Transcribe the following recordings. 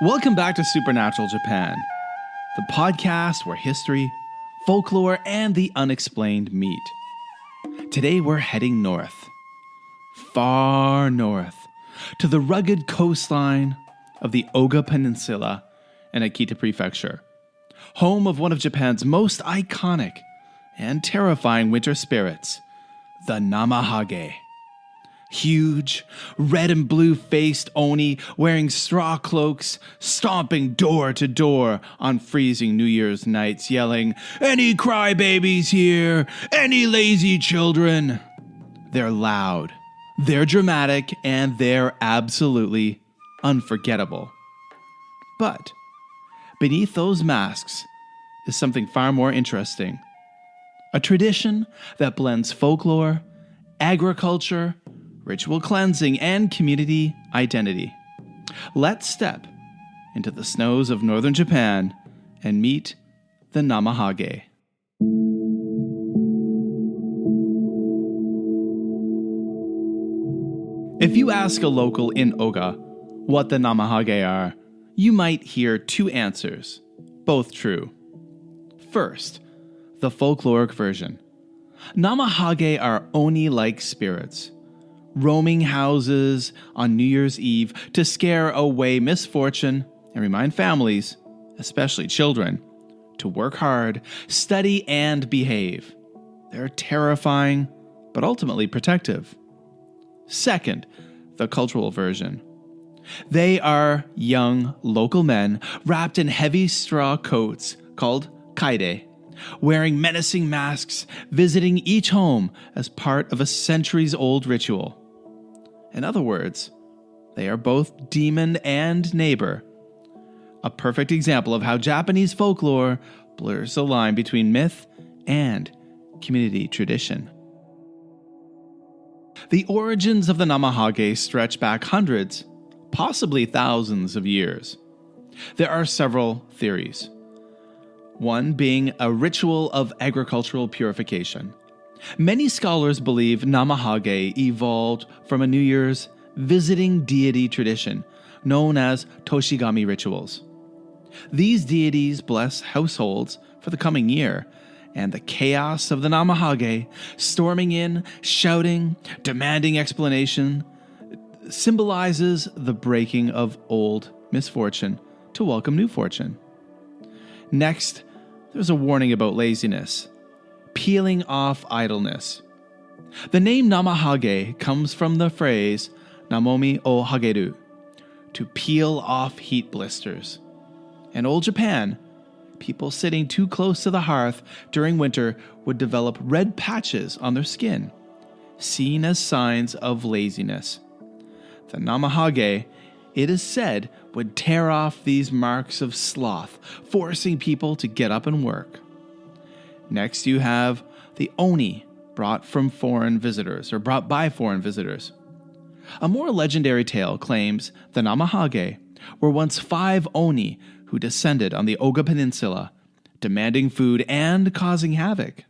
Welcome back to Supernatural Japan, the podcast where history, folklore, and the unexplained meet. Today we're heading north, far north, to the rugged coastline of the Oga Peninsula in Akita Prefecture, home of one of Japan's most iconic and terrifying winter spirits, the Namahage. Huge, red and blue-faced oni wearing straw cloaks, stomping door to door on freezing New Year's nights, yelling, "Any crybabies here? Any lazy children?" They're loud, they're dramatic, and they're absolutely unforgettable. But beneath those masks is something far more interesting. A tradition that blends folklore, agriculture, ritual cleansing, and community identity. Let's step into the snows of northern Japan and meet the Namahage. If you ask a local in Oga what the Namahage are, you might hear two answers, both true. First, the folkloric version. Namahage are oni-like spirits, roaming houses on New Year's Eve to scare away misfortune and remind families, especially children, to work hard, study, and behave. They're terrifying, but ultimately protective. Second, the cultural version. They are young local men wrapped in heavy straw coats called kaide, wearing menacing masks, visiting each home as part of a centuries-old ritual. In other words, they are both demon and neighbor. A perfect example of how Japanese folklore blurs the line between myth and community tradition. The origins of the Namahage stretch back hundreds, possibly thousands of years. There are several theories. One being a ritual of agricultural purification. Many scholars believe Namahage evolved from a New Year's visiting deity tradition known as Toshigami rituals. These deities bless households for the coming year, and the chaos of the Namahage, storming in, shouting, demanding explanation, symbolizes the breaking of old misfortune to welcome new fortune. Next, there's a warning about laziness, peeling off idleness. The name Namahage comes from the phrase namomi o hageru, to peel off heat blisters. In old Japan, people sitting too close to the hearth during winter would develop red patches on their skin, seen as signs of laziness. The Namahage, it is said, would tear off these marks of sloth, forcing people to get up and work. Next, you have the oni brought by foreign visitors. A more legendary tale claims the Namahage were once 5 oni who descended on the Oga Peninsula, demanding food and causing havoc.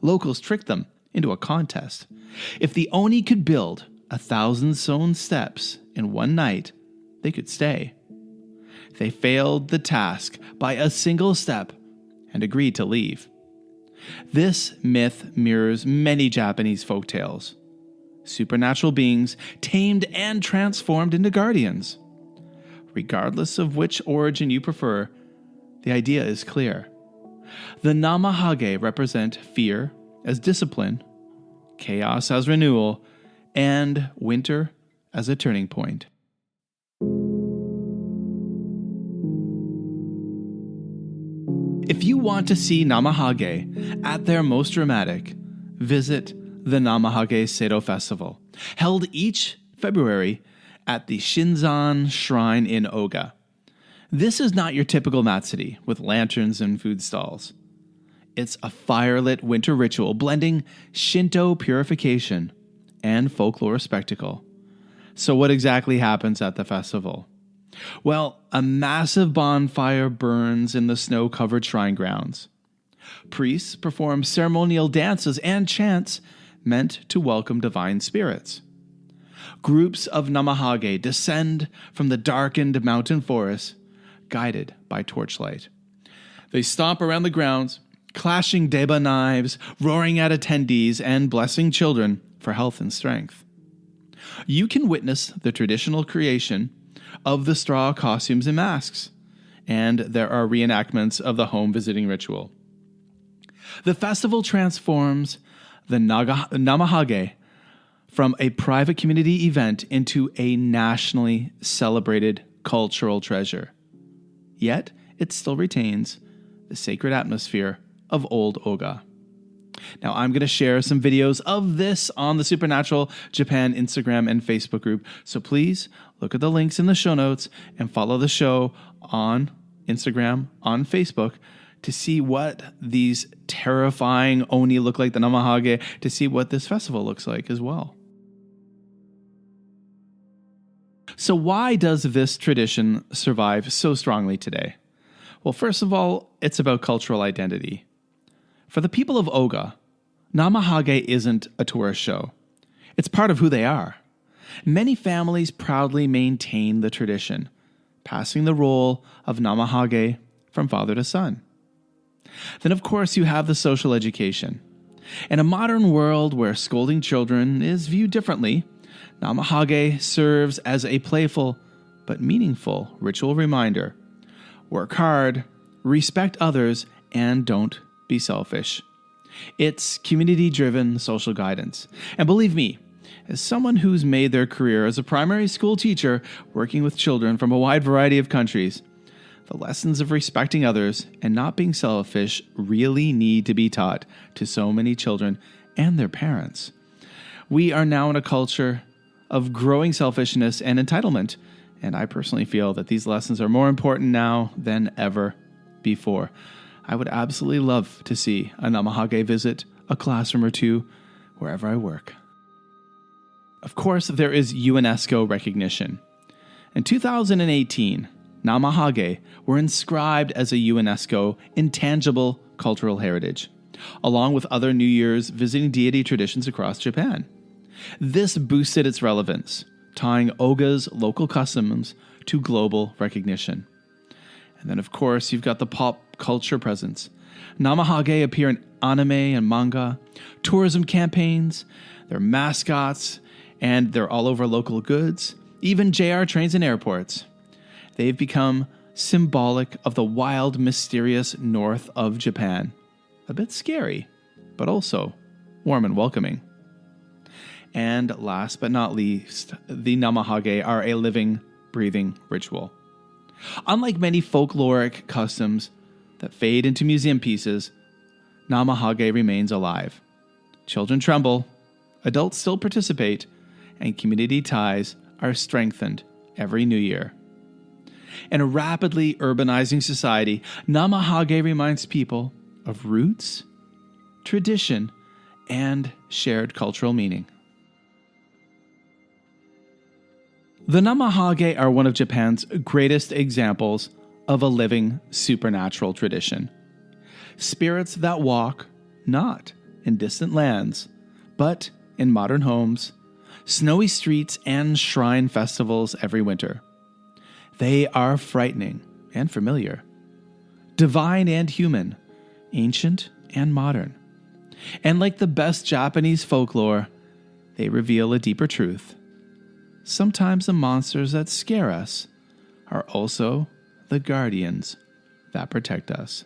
Locals tricked them into a contest. If the oni could build 1,000 stone steps in one night, they could stay. They failed the task by a single step and agreed to leave. This myth mirrors many Japanese folktales. Supernatural beings tamed and transformed into guardians. Regardless of which origin you prefer, the idea is clear. The Namahage represent fear as discipline, chaos as renewal, and winter as a turning point. If you want to see Namahage at their most dramatic, visit the Namahage Sedo Festival, held each February at the Shinzan Shrine in Oga. This is not your typical matsuri with lanterns and food stalls. It's a fire-lit winter ritual blending Shinto purification and folklore spectacle. So what exactly happens at the festival? Well, a massive bonfire burns in the snow-covered shrine grounds. Priests perform ceremonial dances and chants meant to welcome divine spirits. Groups of Namahage descend from the darkened mountain forests, guided by torchlight. They stomp around the grounds, clashing deba knives, roaring at attendees, and blessing children for health and strength. You can witness the traditional creation of the straw costumes and masks, and there are reenactments of the home visiting ritual. The festival transforms the Namahage from a private community event into a nationally celebrated cultural treasure. Yet, it still retains the sacred atmosphere of Old Oga. Now, I'm going to share some videos of this on the Supernatural Japan Instagram and Facebook group, so please look at the links in the show notes and follow the show on Instagram, on Facebook, to see what these terrifying oni look like, the Namahage, to see what this festival looks like as well. So why does this tradition survive so strongly today? Well, first of all, it's about cultural identity. For the people of Oga, Namahage isn't a tourist show. It's part of who they are. Many families proudly maintain the tradition, passing the role of Namahage from father to son. Then, of course, you have the social education. In a modern world where scolding children is viewed differently, Namahage serves as a playful but meaningful ritual reminder. Work hard, respect others, and don't be selfish. It's community-driven social guidance. And believe me, as someone who's made their career as a primary school teacher working with children from a wide variety of countries, the lessons of respecting others and not being selfish really need to be taught to so many children and their parents. We are now in a culture of growing selfishness and entitlement, and I personally feel that these lessons are more important now than ever before. I would absolutely love to see a Namahage visit a classroom or two wherever I work. Of course, there is UNESCO recognition. In 2018, Namahage were inscribed as a UNESCO Intangible Cultural Heritage, along with other New Year's visiting deity traditions across Japan. This boosted its relevance, tying Oga's local customs to global recognition. And then, of course, you've got the pop culture presence. Namahage appear in anime and manga, tourism campaigns, they're mascots, and they're all over local goods, even JR trains and airports. They've become symbolic of the wild, mysterious north of Japan. A bit scary, but also warm and welcoming. And last but not least, the Namahage are a living, breathing ritual. Unlike many folkloric customs that fade into museum pieces, Namahage remains alive. Children tremble, adults still participate, and community ties are strengthened every New Year. In a rapidly urbanizing society, Namahage reminds people of roots, tradition, and shared cultural meaning. The Namahage are one of Japan's greatest examples of a living supernatural tradition. Spirits that walk not in distant lands, but in modern homes, snowy streets, and shrine festivals every winter. They are frightening and familiar, divine and human, ancient and modern. And like the best Japanese folklore, they reveal a deeper truth. Sometimes the monsters that scare us are also the guardians that protect us.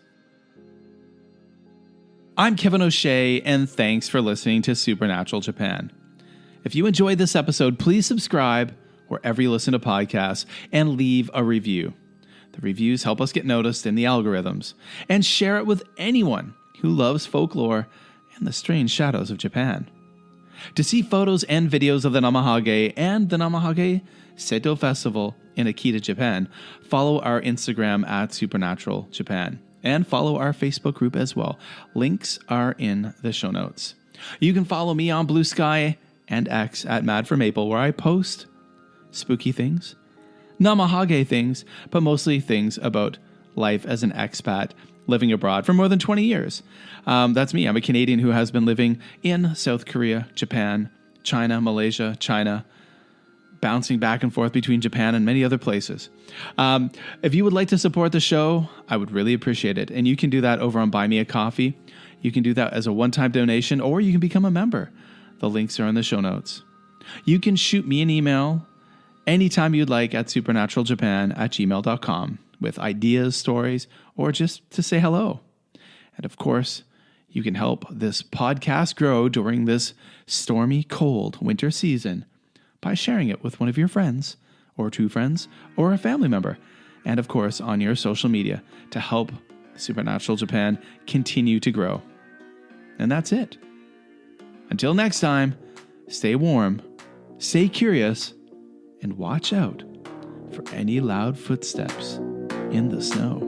I'm Kevin O'Shea, and thanks for listening to Supernatural Japan. If you enjoyed this episode, please subscribe wherever you listen to podcasts and leave a review. The reviews help us get noticed in the algorithms, and share it with anyone who loves folklore and the strange shadows of Japan. To see photos and videos of the Namahage and the Namahage Sedo Festival in Akita, Japan, follow our Instagram at Supernatural Japan, and follow our Facebook group as well. Links are in the show notes. You can follow me on Blue Sky and X at Mad for Maple, where I post spooky things, Namahage things, but mostly things about life as an expat living abroad for more than 20 years. That's me. I'm a Canadian who has been living in South Korea, Japan, China, Malaysia, China, bouncing back and forth between Japan and many other places. If you would like to support the show, I would really appreciate it. And you can do that over on Buy Me a Coffee. You can do that as a one-time donation, or you can become a member. The links are in the show notes. You can shoot me an email anytime you'd like at supernaturaljapan@gmail.com with ideas, stories, or just to say hello. And of course, you can help this podcast grow during this stormy, cold winter season by sharing it with one of your friends, or two friends, or a family member. And of course, on your social media to help Supernatural Japan continue to grow. And that's it. Until next time, stay warm, stay curious, and watch out for any loud footsteps in the snow.